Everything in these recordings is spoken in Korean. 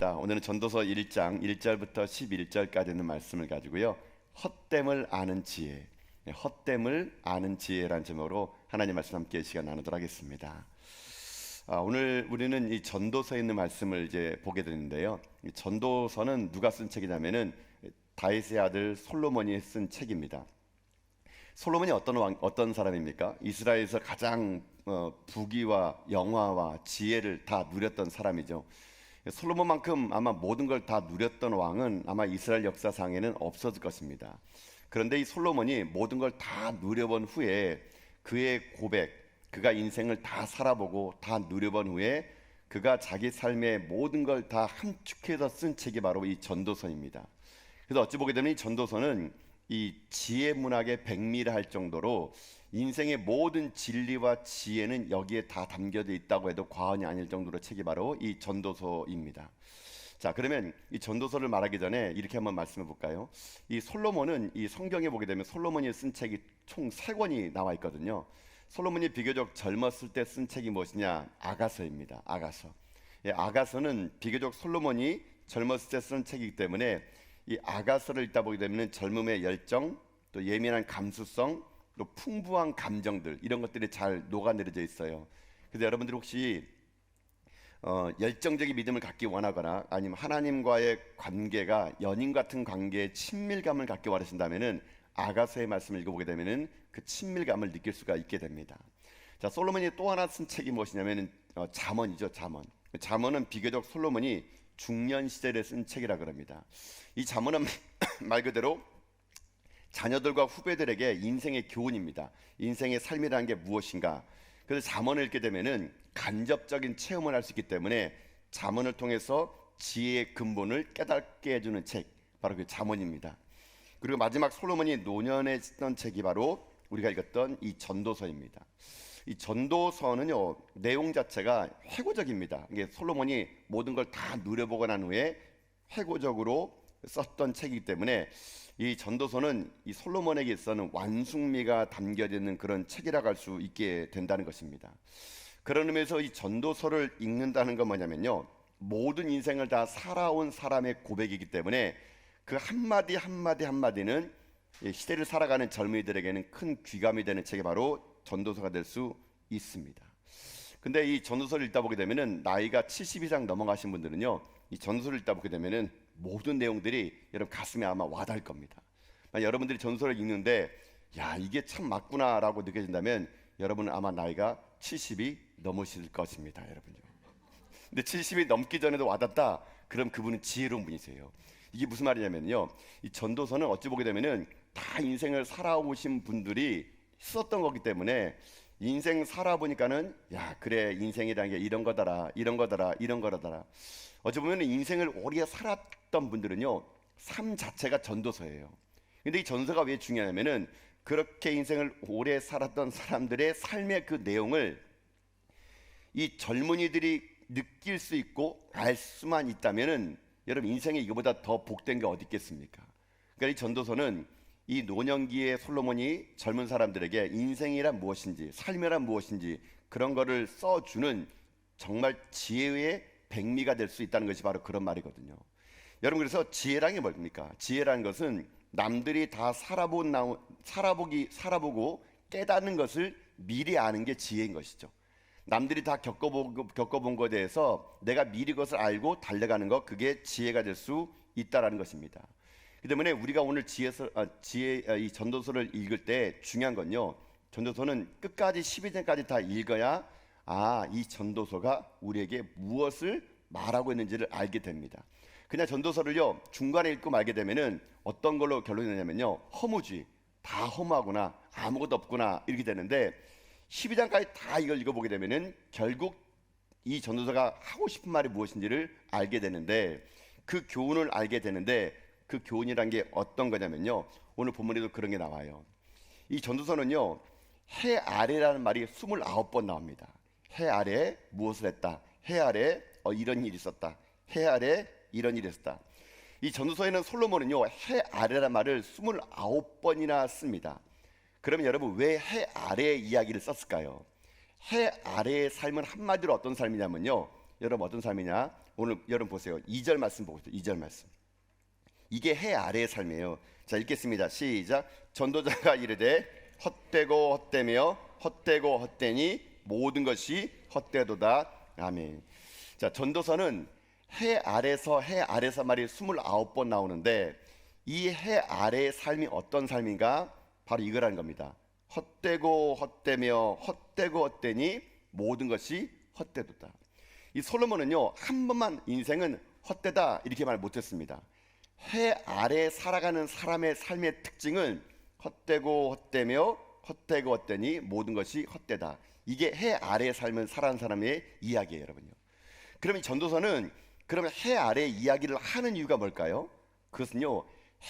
오늘은 전도서 1장 1절부터 11절까지 있는 말씀을 가지고요. 헛됨을 아는 지혜, 헛됨을 아는 지혜라는 제목으로 하나님 말씀 함께 시간 나누도록 하겠습니다. 오늘 우리는 이 전도서에 있는 말씀을 이제 보게 되는데요. 이 전도서는 누가 쓴 책이냐면은 다윗의 아들 솔로몬이 쓴 책입니다. 솔로몬이 어떤 사람입니까? 이스라엘에서 가장 부귀와 영화와 지혜를 다 누렸던 사람이죠. 솔로몬만큼 아마 모든 걸 다 누렸던 왕은 아마 이스라엘 역사상에는 없었을 것입니다. 그런데 이 솔로몬이 모든 걸 다 누려본 후에 그의 고백, 그가 인생을 다 살아보고 다 누려본 후에 그가 자기 삶의 모든 걸 다 함축해서 쓴 책이 바로 이 전도서입니다. 그래서 어찌 보게 되면 이 전도서는 이 지혜 문학의 백미라 할 정도로 인생의 모든 진리와 지혜는 여기에 다 담겨져 있다고 해도 과언이 아닐 정도로 책이 바로 이 전도서입니다. 자, 그러면 이 전도서를 말하기 전에 이렇게 한번 말씀해 볼까요? 이 솔로몬은 이 성경에 보게 되면 솔로몬이 쓴 책이 총 3권이 나와 있거든요. 솔로몬이 비교적 젊었을 때 쓴 책이 무엇이냐? 아가서입니다. 아가서. 아가서는 비교적 솔로몬이 젊었을 때 쓴 책이기 때문에 이 아가서를 읽다 보게 되면 젊음의 열정, 또 예민한 감수성, 또 풍부한 감정들, 이런 것들이 잘 녹아내려져 있어요. 그래서 여러분들이 혹시 열정적인 믿음을 갖기 원하거나 아니면 하나님과의 관계가 연인 같은 관계에 친밀감을 갖기 원하신다면은 아가서의 말씀을 읽어보게 되면은 그 친밀감을 느낄 수가 있게 됩니다. 자, 솔로몬이 또 하나 쓴 책이 무엇이냐면은 잠언이죠. 잠언. 잠언은 비교적 솔로몬이 중년 시절에 쓴 책이라 그럽니다. 이 잠언은 말 그대로 자녀들과 후배들에게 인생의 교훈입니다. 인생의 삶이라는 게 무엇인가? 그래서 잠언을 읽게 되면은 간접적인 체험을 할 수 있기 때문에 잠언을 통해서 지혜의 근본을 깨닫게 해주는 책, 바로 그 잠언입니다. 그리고 마지막 솔로몬이 노년에 쓰던 책이 바로 우리가 읽었던 이 전도서입니다. 이 전도서는요, 내용 자체가 회고적입니다. 이게 솔로몬이 모든 걸 다 누려보고 난 후에 회고적으로 썼던 책이기 때문에 이 전도서는 이 솔로몬에게 있어서는 완숙미가 담겨져 있는 그런 책이라고 할 수 있게 된다는 것입니다. 그런 의미에서 이 전도서를 읽는다는 건 뭐냐면요, 모든 인생을 다 살아온 사람의 고백이기 때문에 그 한마디 한마디 한마디는 시대를 살아가는 젊은이들에게는 큰 귀감이 되는 책이 바로 전도서가 될 수 있습니다. 근데 이 전도서를 읽다 보게 되면은 나이가 70 이상 넘어가신 분들은요, 이 전도서를 읽다 보게 되면은 모든 내용들이 여러분 가슴에 아마 와닿을 겁니다. 여러분들이 전도서를 읽는데 야, 이게 참 맞구나라고 느껴진다면 여러분은 아마 나이가 70이 넘으실 것입니다, 여러분요. 근데 70이 넘기 전에도 와닿다, 그럼 그분은 지혜로운 분이세요. 이게 무슨 말이냐면요, 이 전도서는 어찌 보게 되면은 다 인생을 살아오신 분들이 썼던 거기 때문에 인생 살아보니까는 야, 그래, 인생이라는 게 이런 거더라, 이런 거더라, 이런 거더라. 어찌 보면 인생을 오래 살았던 분들은요, 삶 자체가 전도서예요. 근데 이 전도서가 왜 중요하냐면은 그렇게 인생을 오래 살았던 사람들의 삶의 그 내용을 이 젊은이들이 느낄 수 있고 알 수만 있다면은 여러분, 인생에 이거보다 더 복된 게 어디 있겠습니까? 그러니까 이 전도서는 이 노년기의 솔로몬이 젊은 사람들에게 인생이란 무엇인지, 삶이란 무엇인지 그런 거를 써주는 정말 지혜의 백미가 될 수 있다는 것이 바로 그런 말이거든요. 여러분, 그래서 지혜라는 게 뭡니까? 지혜라는 것은 남들이 다 살아보고 깨닫는 것을 미리 아는 게 지혜인 것이죠. 남들이 다 겪어본 것에 대해서 내가 미리 그것을 알고 달려가는 것, 그게 지혜가 될 수 있다라는 것입니다. 그 때문에 우리가 오늘 이 전도서를 읽을 때 중요한 건요, 전도서는 끝까지 12장까지 다 읽어야 이 전도서가 우리에게 무엇을 말하고 있는지를 알게 됩니다. 그냥 전도서를요 중간에 읽고 말게 되면은 어떤 걸로 결론이 나냐면요, 허무주의, 다 허무하구나, 아무것도 없구나, 이렇게 되는데 12장까지 다 이걸 읽어보게 되면은 결국 이 전도서가 하고 싶은 말이 무엇인지를 알게 되는데, 그 교훈을 알게 되는데, 그 교훈이란 게 어떤 거냐면요, 오늘 본문에도 그런 게 나와요. 이 전도서는요, 해 아래라는 말이 29번 나옵니다. 해 아래 무엇을 했다, 해 아래 이런 일이 있었다, 해 아래 이런 일이 있었다. 이 전도서에는 솔로몬은요, 해 아래라는 말을 29번이나 씁니다. 그러면 여러분, 왜 해 아래의 이야기를 썼을까요? 해 아래의 삶은 한마디로 어떤 삶이냐면요, 여러분 어떤 삶이냐, 오늘 여러분 보세요. 2절 말씀 보고 있어요. 2절 말씀. 이게 해 아래의 삶이에요. 자, 읽겠습니다. 시작. 전도자가 이르되 헛되고 헛되며 헛되고 헛되니 모든 것이 헛되도다. 아멘. 자, 전도서는 해 아래서 말이 29번 나오는데 이 해 아래의 삶이 어떤 삶인가? 바로 이거라는 겁니다. 헛되고 헛되며 헛되고 헛되니 모든 것이 헛되도다. 이 솔로몬은요, 한 번만 인생은 헛되다 이렇게 말 못했습니다. 해 아래 살아가는 사람의 삶의 특징은 헛되고 헛되며 헛되고 헛되니 모든 것이 헛되다. 이게 해 아래 삶을 살아가는 사람의 이야기예요, 여러분요. 그럼 이 전도서는 그러면 해 아래 이야기를 하는 이유가 뭘까요? 그것은요,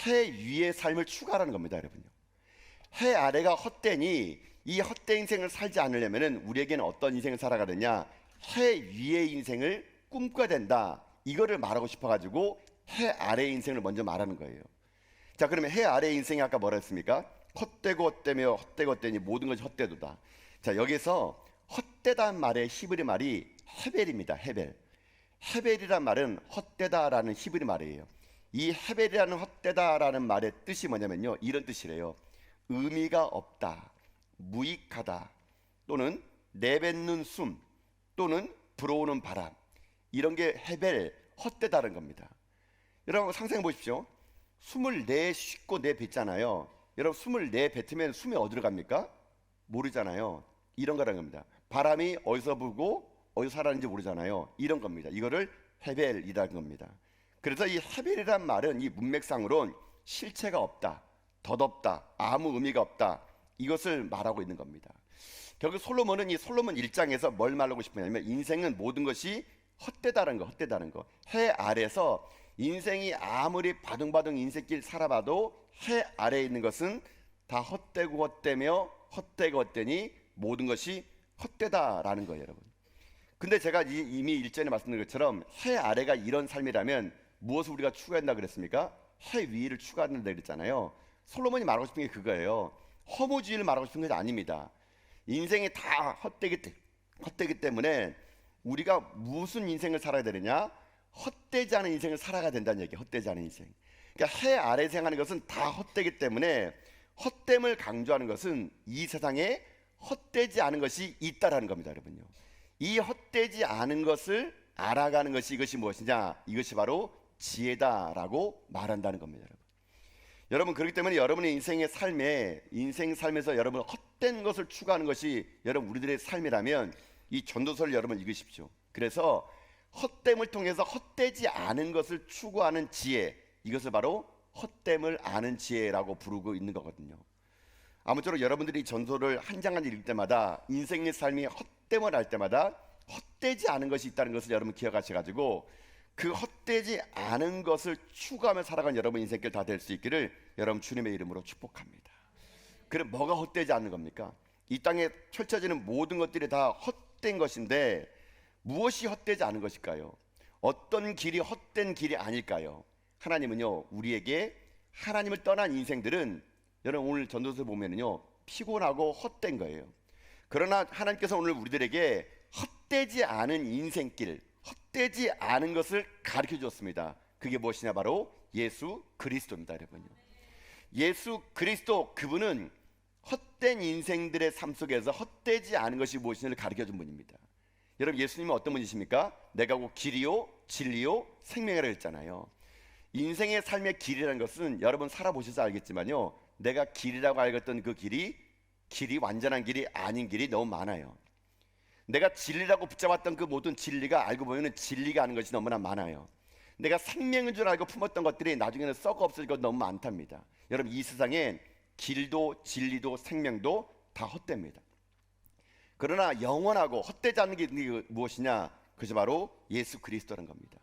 해 위의 삶을 추구하라는 겁니다, 여러분요. 해 아래가 헛되니 이 헛된 인생을 살지 않으려면은 우리에게는 어떤 인생을 살아가느냐? 해 위의 인생을 꿈꿔야 된다. 이거를 말하고 싶어가지고 해 아래의 인생을 먼저 말하는 거예요. 자, 그러면 해 아래의 인생이 아까 뭐라 했습니까? 헛되고 헛되며 헛되고 헛되니 모든 것이 헛되도다. 자, 여기서 헛되다는 말의 히브리 말이 헤벨입니다. 헤벨. 헤벨이란 말은 헛되다라는 히브리 말이에요. 이 헤벨이라는 헛되다라는 말의 뜻이 뭐냐면요, 이런 뜻이래요. 의미가 없다, 무익하다, 또는 내뱉는 숨, 또는 불어오는 바람, 이런 게 헤벨, 헛되다는 겁니다. 여러분 상상해 보십시오. 숨을 내쉬고 내뱉잖아요. 여러분 숨을 내뱉으면 숨이 어디로 갑니까? 모르잖아요. 이런 거라는 겁니다. 바람이 어디서 불고 어디서 살았는지 모르잖아요. 이런 겁니다. 이거를 헤벨이라는 겁니다. 그래서 이 헤벨이란 말은 이 문맥상으로는 실체가 없다, 덧없다, 아무 의미가 없다, 이것을 말하고 있는 겁니다. 결국 솔로몬은 이 솔로몬 1장에서 뭘 말하고 싶으냐면 인생은 모든 것이 헛되다는 거, 헛되다는 거. 해 아래서 인생이 아무리 바둥바둥 인생길 살아봐도 해 아래에 있는 것은 다 헛되고 헛되며 헛되고 헛되니 모든 것이 헛되다라는 거예요, 여러분. 근데 제가 이미 일전에 말씀드린 것처럼 해 아래가 이런 삶이라면 무엇을 우리가 추구한다 그랬습니까? 해 위를 추구한다 그랬잖아요. 솔로몬이 말하고 싶은 게 그거예요. 허무주의를 말하고 싶은 것이 아닙니다. 인생이 다 헛되기 때문에 우리가 무슨 인생을 살아야 되느냐? 헛되지 않은 인생을 살아가야 된다는 얘기예요. 헛되지 않은 인생. 그러니까 해 아래 생하는 것은 다 헛되기 때문에 헛됨을 강조하는 것은 이 세상에 헛되지 않은 것이 있다라는 겁니다, 여러분요. 이 헛되지 않은 것을 알아가는 것이 이것이 무엇이냐? 이것이 바로 지혜다라고 말한다는 겁니다, 여러분. 여러분 그렇기 때문에 여러분의 인생 삶에서 여러분 헛된 것을 추구하는 것이 여러분 우리들의 삶이라면 이 전도서를 여러분 읽으십시오. 그래서 헛됨을 통해서 헛되지 않은 것을 추구하는 지혜, 이것을 바로 헛됨을 아는 지혜라고 부르고 있는 거거든요. 아무쪼록 여러분들이 전도를 한 장 한 장 읽을 때마다 인생의 삶이 헛됨을 알 때마다 헛되지 않은 것이 있다는 것을 여러분 기억하셔가지고 그 헛되지 않은 것을 추구하며 살아가는 여러분 인생길 다 될 수 있기를 여러분 주님의 이름으로 축복합니다. 그럼 뭐가 헛되지 않는 겁니까? 이 땅에 펼쳐지는 모든 것들이 다 헛된 것인데 무엇이 헛되지 않은 것일까요? 어떤 길이 헛된 길이 아닐까요? 하나님은요, 우리에게 하나님을 떠난 인생들은 여러분 오늘 전도서 보면은요, 피곤하고 헛된 거예요. 그러나 하나님께서 오늘 우리들에게 헛되지 않은 인생길, 헛되지 않은 것을 가르쳐 주었습니다. 그게 무엇이냐? 바로 예수 그리스도입니다, 여러분요. 예수 그리스도, 그분은 헛된 인생들의 삶 속에서 헛되지 않은 것이 무엇인지를 가르쳐 준 분입니다. 여러분 예수님은 어떤 분이십니까? 내가 곧 길이요 진리요 생명이라고 했잖아요. 인생의 삶의 길이라는 것은 여러분 살아보셔서 알겠지만요, 내가 길이라고 알겠던 그 길이 완전한 길이 아닌 길이 너무 많아요. 내가 진리라고 붙잡았던 그 모든 진리가 알고 보면 진리가 아닌 것이 너무나 많아요. 내가 생명인 줄 알고 품었던 것들이 나중에는 썩어 없어질 것 너무 많답니다. 여러분 이 세상엔 길도 진리도 생명도 다 헛됩니다. 그러나 영원하고 헛되지 않는 게 무엇이냐? 그것이 바로 예수 그리스도라는 겁니다.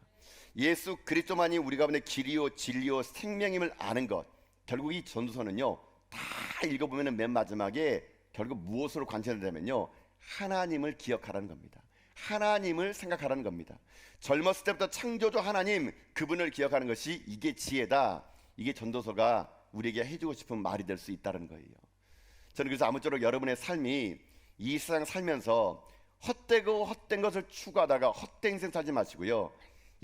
예수 그리스도만이 우리 가운데 길이요 진리요 생명임을 아는 것. 결국 이 전도서는요, 다 읽어보면 맨 마지막에 결국 무엇으로 관찰되냐면요, 하나님을 기억하라는 겁니다. 하나님을 생각하라는 겁니다. 젊었을 때부터 창조주 하나님, 그분을 기억하는 것이 이게 지혜다. 이게 전도서가 우리에게 해주고 싶은 말이 될 수 있다는 거예요. 저는 그래서 아무쪼록 여러분의 삶이 이 세상 살면서 헛되고 헛된 것을 추구하다가 헛된 인생 살지 마시고요,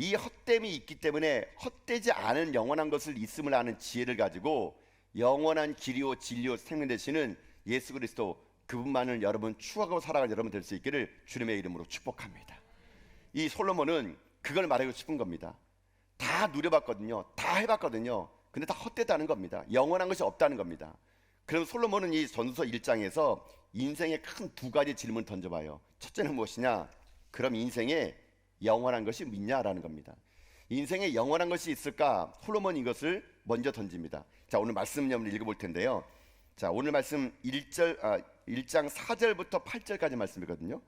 이 헛됨이 있기 때문에 헛되지 않은 영원한 것을 있음을 아는 지혜를 가지고 영원한 길이요 진리요 생명 되시는 예수 그리스도 그분만을 여러분 추구하고 살아갈 여러분 될 수 있기를 주님의 이름으로 축복합니다. 이 솔로몬은 그걸 말하고 싶은 겁니다. 다 누려봤거든요. 다 해봤거든요. 근데 다 헛되다는 겁니다. 영원한 것이 없다는 겁니다. 그럼 솔로몬은 이 전서 1장에서 인생의 큰 두 가지 질문을 던져봐요. 첫째는 무엇이냐? 그럼 인생에 영원한 것이 있냐라는 겁니다. 인생에 영원한 것이 있을까? 솔로몬이 이것을 먼저 던집니다. 자, 오늘 말씀 여러분 읽어볼 텐데요. 자, 오늘 말씀 1장 4절부터 8절까지 말씀이거든요.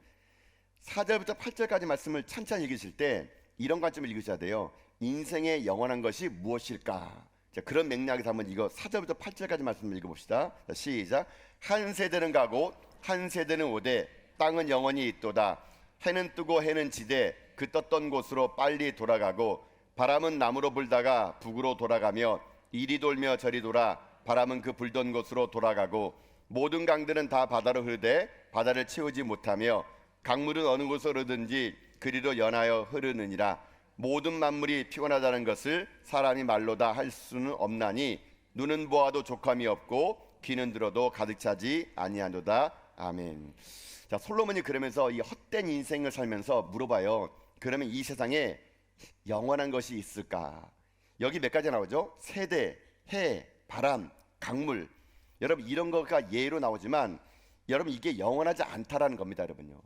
4절부터 8절까지 말씀을 찬찬히 읽으실 때 이런 관점을 읽으셔야 돼요. 인생의 영원한 것이 무엇일까? 자, 그런 맥락에서 한번 이거 4절부터 8절까지 말씀을 읽어봅시다. 자, 시작. 한 세대는 가고 한 세대는 오되 땅은 영원히 있도다. 해는 뜨고 해는 지되 그 떴던 곳으로 빨리 돌아가고 바람은 남으로 불다가 북으로 돌아가며 이리 돌며 저리 돌아 바람은 그 불던 곳으로 돌아가고 모든 강들은 다 바다로 흐르되 바다를 채우지 못하며 강물은 어느 곳으로 흐르든지 그리로 연하여 흐르느니라. 모든 만물이 피곤하다는 것을 사람이 말로 다 할 수는 없나니 눈은 보아도 족함이 없고 귀는 들어도 가득 차지 아니하노다. 아멘. 자, 솔로몬이 그러면서 이 헛된 인생을 살면서 물어봐요. 그러면 이 세상에 영원한 것이 있을까? 여기 몇 가지 나오죠? 세대, 해, 바람, 강물. 여러분 이런 거가 예로 나오지만 여러분 이게 영원하지 않다라는 겁니다, 여러분요.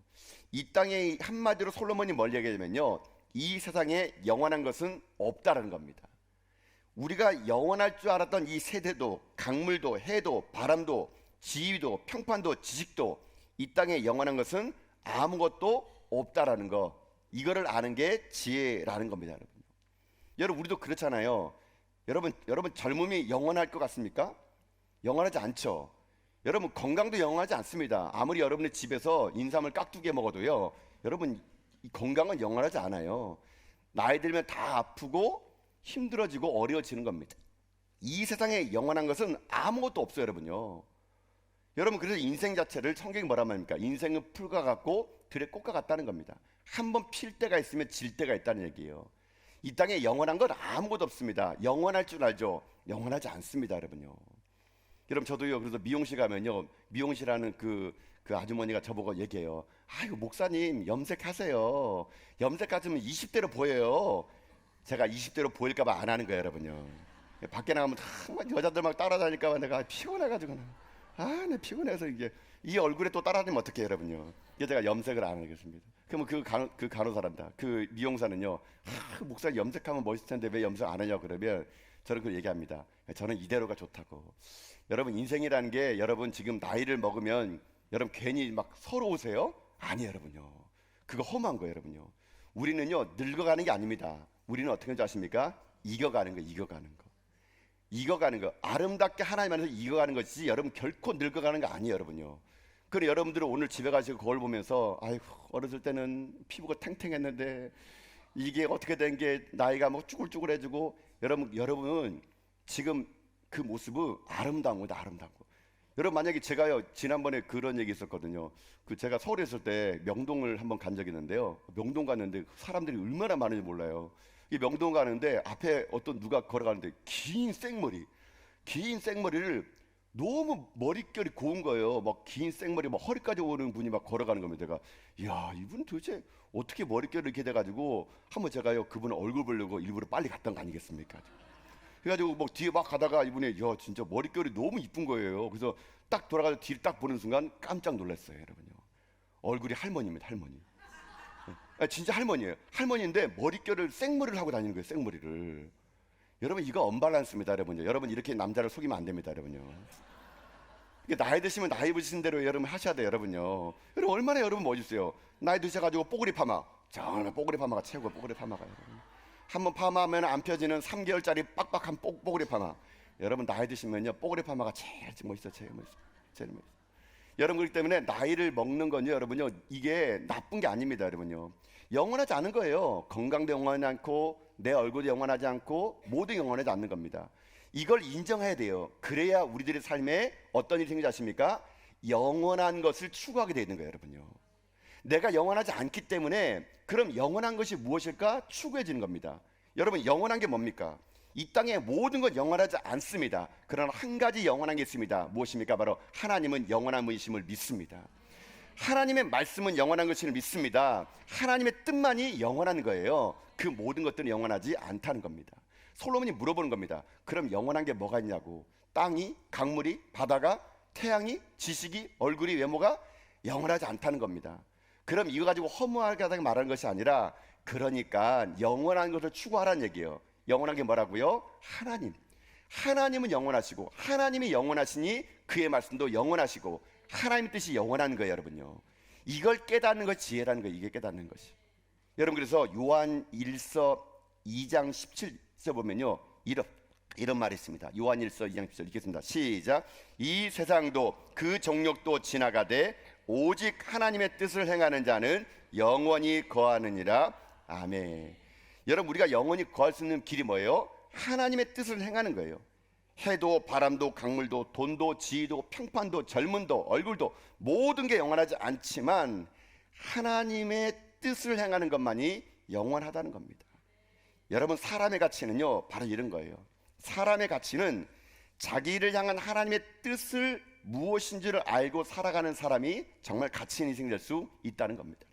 이 땅에 한마디로 솔로몬이 뭘 얘기하냐면요, 이 세상에 영원한 것은 없다라는 겁니다. 우리가 영원할 줄 알았던 이 세대도, 강물도, 해도, 바람도, 지위도, 평판도, 지식도 이 땅에 영원한 것은 아무것도 없다라는 거, 이거를 아는 게 지혜라는 겁니다, 여러분. 여러분 우리도 그렇잖아요. 여러분 젊음이 영원할 것 같습니까? 영원하지 않죠. 여러분 건강도 영원하지 않습니다. 아무리 여러분의 집에서 인삼을 깍두기에 먹어도요, 여러분 이 건강은 영원하지 않아요. 나이 들면 다 아프고 힘들어지고 어려워지는 겁니다. 이 세상에 영원한 것은 아무것도 없어요, 여러분요. 여러분 그래서 인생 자체를 성경이 뭐라 말합니까? 인생은 풀과 같고 들의 꽃과 같다는 겁니다. 한번 필 때가 있으면 질 때가 있다는 얘기예요. 이 땅에 영원한 건 아무것도 없습니다. 영원할 줄 알죠? 영원하지 않습니다, 여러분요. 여러분 저도요, 그래서 미용실 가면요, 미용실하는 그 아주머니가 저보고 얘기해요. 아이고 목사님 염색하세요. 염색하시면 20대로 보여요. 제가 20대로 보일까봐 안 하는 거예요, 여러분요. 밖에 나가면 정말 여자들 막 따라다닐까봐 내가 피곤해가지고, 내 피곤해서 이게 이 얼굴에 또 따라다니면 어떡해요, 여러분요. 이게 제가 염색을 안 하겠습니다. 그러면 그 간호사란다, 그 미용사는요, 목사님 염색하면 멋있을 텐데 왜 염색 안 하냐고 그러면 저는 그걸 얘기합니다. 저는 이대로가 좋다고. 여러분 인생이라는 게, 여러분 지금 나이를 먹으면 여러분 괜히 막 서러우세요? 아니에요, 여러분요. 그거 험한 거예요, 여러분요. 우리는요 늙어가는 게 아닙니다. 우리는 어떻게 하는지 아십니까? 이겨가는 거, 이겨가는 거. 아름답게 하나님 안에서 이겨가는 것이지 여러분 결코 늙어가는 거 아니에요, 여러분요. 그래 여러분들은 오늘 집에 가시고 거울 보면서 아이고 어렸을 때는 피부가 탱탱했는데 이게 어떻게 된 게 나이가 뭐 쭈글쭈글해지고, 여러분 지금 그 모습은 아름다운 거다, 아름다운 거. 여러분 만약에 제가요 지난번에 그런 얘기 있었거든요. 제가 서울에 있을 때 명동을 한번 간 적이 있는데요. 명동 갔는데 사람들이 얼마나 많은지 몰라요. 이 명동 가는데 앞에 어떤 누가 걸어가는데 긴 생머리를 너무 머릿결이 고운 거예요. 막 긴 생머리 막 허리까지 오는 분이 막 걸어가는 겁니다. 제가 야, 이분 도대체 어떻게 머릿결이 이렇게 돼가지고 한번 제가요 그분 얼굴 보려고 일부러 빨리 갔던 거 아니겠습니까? 그래가지고 뭐 뒤에 막 가다가 이분이 야 진짜 머릿결이 너무 이쁜 거예요. 그래서 딱 돌아가서 뒤를 딱 보는 순간 깜짝 놀랐어요, 여러분요. 얼굴이 할머니입니다, 할머니. 진짜 할머니예요. 할머니인데 머릿결을 생머리를 하고 다니는 거예요, 생머리를. 여러분 이거 언밸런스입니다, 여러분요. 여러분 이렇게 남자를 속이면 안 됩니다, 여러분요. 이게 나이 드시면 나이 드신 대로 여러분 하셔야 돼요, 여러분요. 여러분 얼마나 여러분 멋있어요. 나이 드셔가지고 뽀글이 파마, 정말 뽀글이 파마가 최고, 뽀글이 파마가. 한번 파마하면 안 펴지는 3개월짜리 빡빡한 뽀글이 파마. 여러분 나이 드시면요 뽀글이 파마가 제일 멋있어요, 제일 멋있어요. 여러분 그렇기 때문에 나이를 먹는 건요, 여러분요 이게 나쁜 게 아닙니다, 여러분요. 영원하지 않은 거예요. 건강도 영원하지 않고 내 얼굴도 영원하지 않고 모두 영원하지 않는 겁니다. 이걸 인정해야 돼요. 그래야 우리들의 삶에 어떤 일이 생기지 아십니까? 영원한 것을 추구하게 되는 거예요, 여러분요. 내가 영원하지 않기 때문에 그럼 영원한 것이 무엇일까 추구해지는 겁니다. 여러분, 영원한 게 뭡니까? 이 땅의 모든 건 영원하지 않습니다. 그러나 한 가지 영원한 게 있습니다. 무엇입니까? 바로 하나님은 영원한 분이심을 믿습니다. 하나님의 말씀은 영원한 것을 믿습니다. 하나님의 뜻만이 영원한 거예요. 그 모든 것들은 영원하지 않다는 겁니다. 솔로몬이 물어보는 겁니다. 그럼 영원한 게 뭐가 있냐고. 땅이, 강물이, 바다가, 태양이, 지식이, 얼굴이, 외모가 영원하지 않다는 겁니다. 그럼 이거 가지고 허무하게 말하는 것이 아니라, 그러니까 영원한 것을 추구하라는 얘기예요. 영원한 게 뭐라고요? 하나님. 하나님은 영원하시고, 하나님이 영원하시니 그의 말씀도 영원하시고, 하나님의 뜻이 영원한 거예요, 여러분요. 이걸 깨닫는 것이 지혜라는 거예요. 이게 깨닫는 것이. 여러분, 그래서 요한 1서 2장 17절 보면요, 이런 말이 있습니다. 요한 1서 2장 17절 읽겠습니다. 시작. 이 세상도 그 정욕도 지나가되 오직 하나님의 뜻을 행하는 자는 영원히 거하느니라. 아멘. 여러분, 우리가 영원히 거할 수 있는 길이 뭐예요? 하나님의 뜻을 행하는 거예요. 해도 바람도 강물도 돈도 지위도 평판도 젊음도 얼굴도 모든 게 영원하지 않지만 하나님의 뜻을 행하는 것만이 영원하다는 겁니다. 여러분, 사람의 가치는요 바로 이런 거예요. 사람의 가치는 자기를 향한 하나님의 뜻을 무엇인지를 알고 살아가는 사람이 정말 가치 있는 인생이 될 수 있다는 겁니다.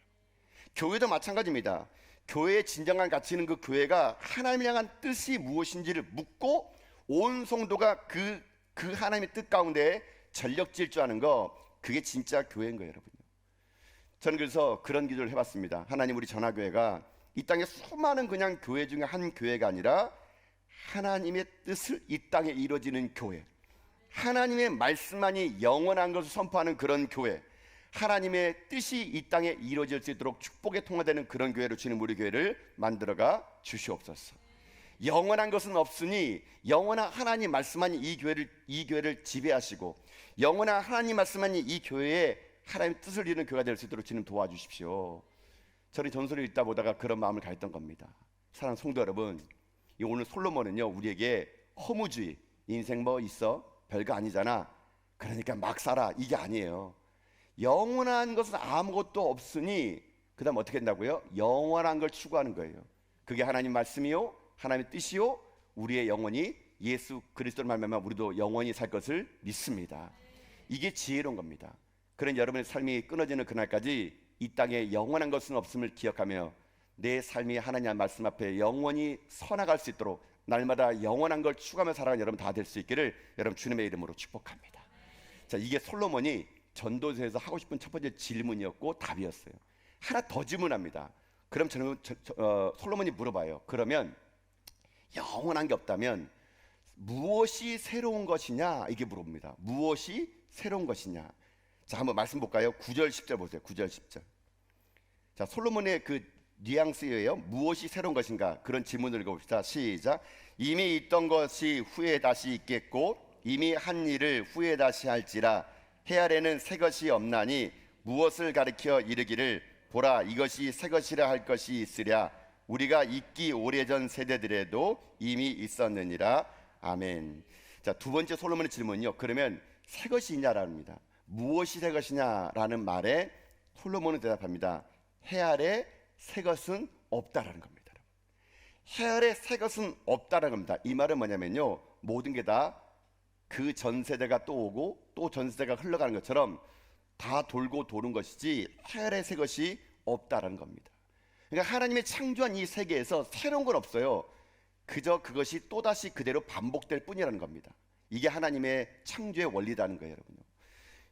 교회도 마찬가지입니다. 교회의 진정한 가치는 그 교회가 하나님을 향한 뜻이 무엇인지를 묻고 온 성도가 그 하나님의 뜻 가운데 전력 질주하는 거, 그게 진짜 교회인 거예요, 여러분요. 저는 그래서 그런 기도를 해봤습니다. 하나님, 우리 전화교회가 이 땅에 수많은 그냥 교회 중에 한 교회가 아니라 하나님의 뜻을 이 땅에 이루어지는 교회, 하나님의 말씀만이 영원한 것을 선포하는 그런 교회, 하나님의 뜻이 이 땅에 이루어질 수 있도록 축복에 통화되는 그런 교회로 주님 우리 교회를 만들어가 주시옵소서. 영원한 것은 없으니 영원한 하나님 말씀만이 이 교회를 지배하시고, 영원한 하나님 말씀만이 이 교회에 하나님의 뜻을 이루는 교회가 될 수 있도록 주님 도와주십시오. 저는 전설을 읽다 보다가 그런 마음을 가졌던 겁니다. 사랑하는 성도 여러분, 오늘 솔로몬은요 우리에게 허무주의, 인생 뭐 있어? 별거 아니잖아, 그러니까 막 살아, 이게 아니에요. 영원한 것은 아무것도 없으니 그 다음 어떻게 된다고요? 영원한 걸 추구하는 거예요. 그게 하나님 말씀이요, 하나님의 뜻이요, 우리의 영혼이 예수 그리스도를 말미암아 우리도 영원히 살 것을 믿습니다. 이게 지혜로운 겁니다. 그런 여러분의 삶이 끊어지는 그날까지 이 땅에 영원한 것은 없음을 기억하며 내 삶이 하나님의 말씀 앞에 영원히 서나갈 수 있도록 날마다 영원한 걸 추구하며 살아가는 여러분 다 될 수 있기를 여러분 주님의 이름으로 축복합니다. 자, 이게 솔로몬이 전도서에서 하고 싶은 첫 번째 질문이었고 답이었어요. 하나 더 질문합니다. 그럼 솔로몬이 물어봐요. 그러면 영원한 게 없다면 무엇이 새로운 것이냐, 이게 물어봅니다. 무엇이 새로운 것이냐. 자, 한번 말씀 볼까요? 9절 10절 보세요. 9절 10절. 자, 솔로몬의 그 뉘앙스예요. 무엇이 새로운 것인가, 그런 질문을 읽어봅시다. 시작. 이미 있던 것이 후에 다시 있겠고 이미 한 일을 후에 다시 할지라 해 아래는 새 것이 없나니 무엇을 가리켜 이르기를 보라 이것이 새 것이라 할 것이 있으랴 우리가 있기 오래전 세대들에도 이미 있었느니라. 아멘. 자, 두 번째 솔로몬의 질문은요, 그러면 새 것이 있냐랍니다. 무엇이 새 것이냐라는 말에 솔로몬은 대답합니다. 해 아래 새 것은 없다라는 겁니다. 해 아래 새 것은 없다라는 겁니다. 이 말은 뭐냐면요, 모든 게 다 그 전 세대가 또 오고 또 전 세대가 흘러가는 것처럼 다 돌고 도는 것이지 해 아래 새 것이 없다라는 겁니다. 그러니까 하나님의 창조한 이 세계에서 새로운 건 없어요. 그저 그것이 또다시 그대로 반복될 뿐이라는 겁니다. 이게 하나님의 창조의 원리라는 거예요, 여러분요.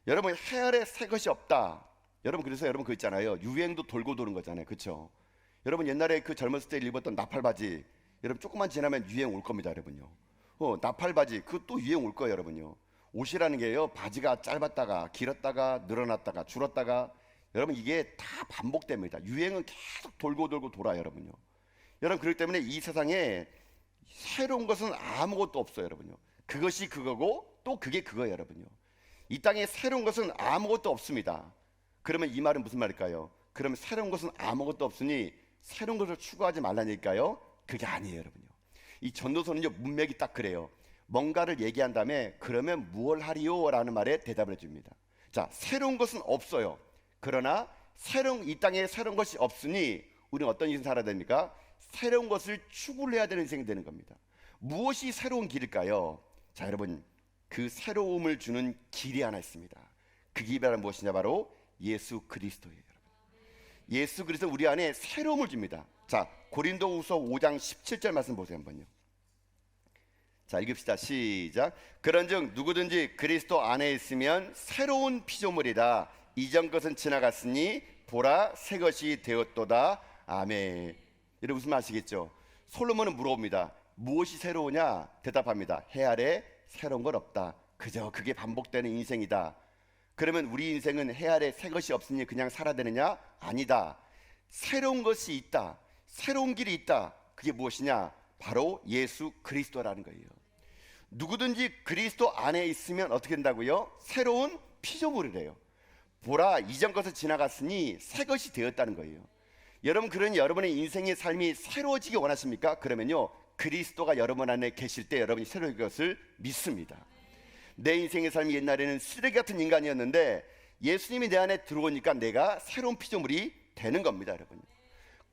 여러분, 해 아래 새 것이 없다. 여러분, 그래서 여러분 그거 있잖아요. 유행도 돌고 도는 거잖아요. 그렇죠? 여러분, 옛날에 그 젊었을 때 입었던 나팔바지, 여러분 조금만 지나면 유행 올 겁니다, 여러분요. 나팔바지, 그거 또 유행 올 거예요, 여러분요. 옷이라는 게요, 바지가 짧았다가 길었다가 늘어났다가 줄었다가, 여러분 이게 다 반복됩니다. 유행은 계속 돌고 돌고 돌아요, 여러분요. 여러분, 그렇기 때문에 이 세상에 새로운 것은 아무것도 없어요, 여러분요. 그것이 그거고 또 그게 그거예요, 여러분요. 이 땅에 새로운 것은 아무것도 없습니다. 그러면 이 말은 무슨 말일까요? 그러면 새로운 것은 아무것도 없으니 새로운 것을 추구하지 말라는 얘기일까요? 그게 아니에요, 여러분요. 이 전도서는요, 문맥이 딱 그래요. 뭔가를 얘기한 다음에 그러면 무엇을 하리요? 라는 말에 대답을 해줍니다. 자, 새로운 것은 없어요. 그러나 이 땅에 새로운 것이 없으니 우리는 어떤 인생 살아야 됩니까? 새로운 것을 추구를 해야 되는 인생이 되는 겁니다. 무엇이 새로운 길일까요? 자, 여러분, 그 새로움을 주는 길이 하나 있습니다. 그 길이 바로 무엇이냐? 바로 예수 그리스도예요. 예수 그리스도 우리 안에 새로움을 줍니다. 자, 고린도후서 5장 17절 말씀 보세요. 한번요. 자, 읽읍시다. 시작. 그런즉 누구든지 그리스도 안에 있으면 새로운 피조물이라. 이전 것은 지나갔으니 보라 새 것이 되었도다. 아멘. 여러분 무슨 말이시겠죠? 솔로몬은 물어봅니다. 무엇이 새로우냐? 대답합니다. 해 아래 새로운 건 없다. 그저 그게 반복되는 인생이다. 그러면 우리 인생은 해 아래 새 것이 없으니 그냥 살아야 되느냐? 아니다. 새로운 것이 있다. 새로운 길이 있다. 그게 무엇이냐? 바로 예수 그리스도라는 거예요. 누구든지 그리스도 안에 있으면 어떻게 된다고요? 새로운 피조물이래요. 보라 이전 것은 지나갔으니 새 것이 되었다는 거예요. 여러분, 그러니 여러분의 인생의 삶이 새로워지기 원하십니까? 그러면요, 그리스도가 여러분 안에 계실 때 여러분이 새로운 것을 믿습니다. 내 인생의 삶이 옛날에는 쓰레기 같은 인간이었는데 예수님이 내 안에 들어오니까 내가 새로운 피조물이 되는 겁니다. 여러분,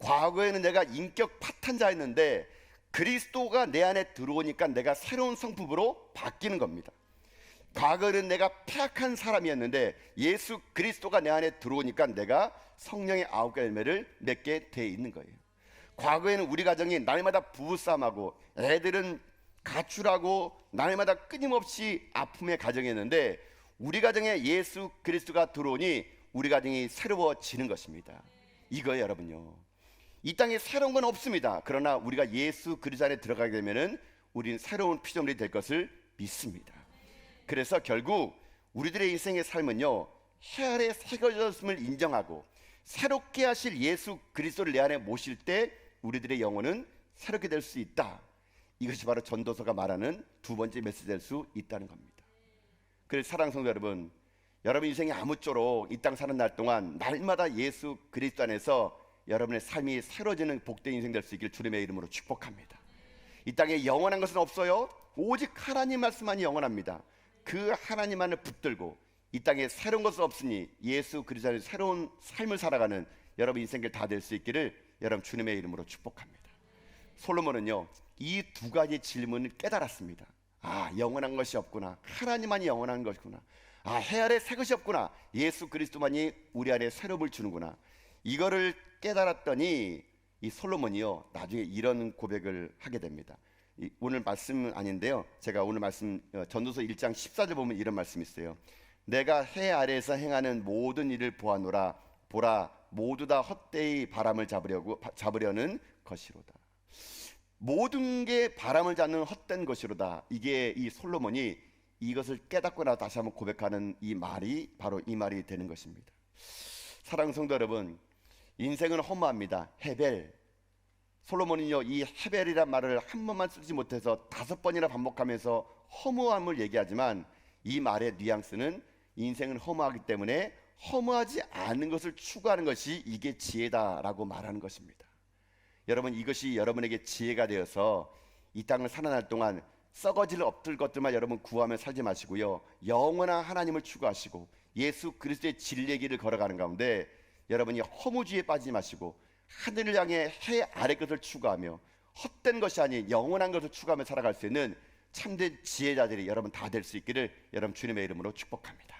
과거에는 내가 인격 파탄자였는데 그리스도가 내 안에 들어오니까 내가 새로운 성품으로 바뀌는 겁니다. 과거에는 내가 폐악한 사람이었는데 예수 그리스도가 내 안에 들어오니까 내가 성령의 9가지 열매를 맺게 돼 있는 거예요. 과거에는 우리 가정이 날마다 부부싸움하고 애들은 가출하고 날마다 끊임없이 아픔의 가정이었는데 우리 가정에 예수 그리스도가 들어오니 우리 가정이 새로워지는 것입니다. 이거예요, 여러분요. 이 땅에 새로운 건 없습니다. 그러나 우리가 예수 그리스도 안에 들어가게 되면은 우리는 새로운 피조물이 될 것을 믿습니다. 그래서 결국 우리들의 인생의 삶은요, 해 아래 새겨졌음을 인정하고 새롭게 하실 예수 그리스도를 내 안에 모실 때 우리들의 영혼은 새롭게 될 수 있다. 이것이 바로 전도서가 말하는 두 번째 메시지 될 수 있다는 겁니다. 그래서 사랑하는 성도 여러분, 여러분 인생이 아무쪼록 이 땅 사는 날 동안 날마다 예수 그리스도 안에서 여러분의 삶이 새로워지는 복된 인생 될 수 있길 주님의 이름으로 축복합니다. 이 땅에 영원한 것은 없어요. 오직 하나님 말씀만이 영원합니다. 그 하나님만을 붙들고 이 땅에 새로운 것은 없으니 예수 그리스도 안에서 새로운 삶을 살아가는 여러분 인생길 다 될 수 있기를 여러분 주님의 이름으로 축복합니다. 솔로몬은요, 이 두 가지 질문을 깨달았습니다. 아, 영원한 것이 없구나. 하나님만이 영원한 것이구나. 아, 해 아래 새 것이 없구나. 예수 그리스도만이 우리 안에 새로움을 주는구나. 이거를 깨달았더니 이 솔로몬이요, 나중에 이런 고백을 하게 됩니다. 오늘 말씀은 아닌데요, 제가 오늘 말씀 전도서 1장 14절 보면 이런 말씀이 있어요. 내가 해 아래에서 행하는 모든 일을 보아노라. 보라 모두 다 헛되이 바람을 잡으려는 것이로다. 모든 게 바람을 잡는 헛된 것이로다. 이게 이 솔로몬이 이것을 깨닫고 나서 다시 한번 고백하는 이 말이 바로 이 말이 되는 것입니다. 사랑하는 성도 여러분, 인생은 허무합니다. 헤벨. 솔로몬은요, 이 헤벨이란 말을 한 번만 쓰지 못해서 5번이나 반복하면서 허무함을 얘기하지만 이 말의 뉘앙스는 인생은 허무하기 때문에 허무하지 않은 것을 추구하는 것이 이게 지혜다라고 말하는 것입니다. 여러분, 이것이 여러분에게 지혜가 되어서 이 땅을 살아날 동안 썩어질 없을 것들만 여러분 구하며 살지 마시고요, 영원한 하나님을 추구하시고 예수 그리스도의 진리의 길을 걸어가는 가운데 여러분이 허무주의에 빠지지 마시고 하늘을 향해 해 아래 것을 추구하며 헛된 것이 아닌 영원한 것을 추구하며 살아갈 수 있는 참된 지혜자들이 여러분 다 될 수 있기를 여러분 주님의 이름으로 축복합니다.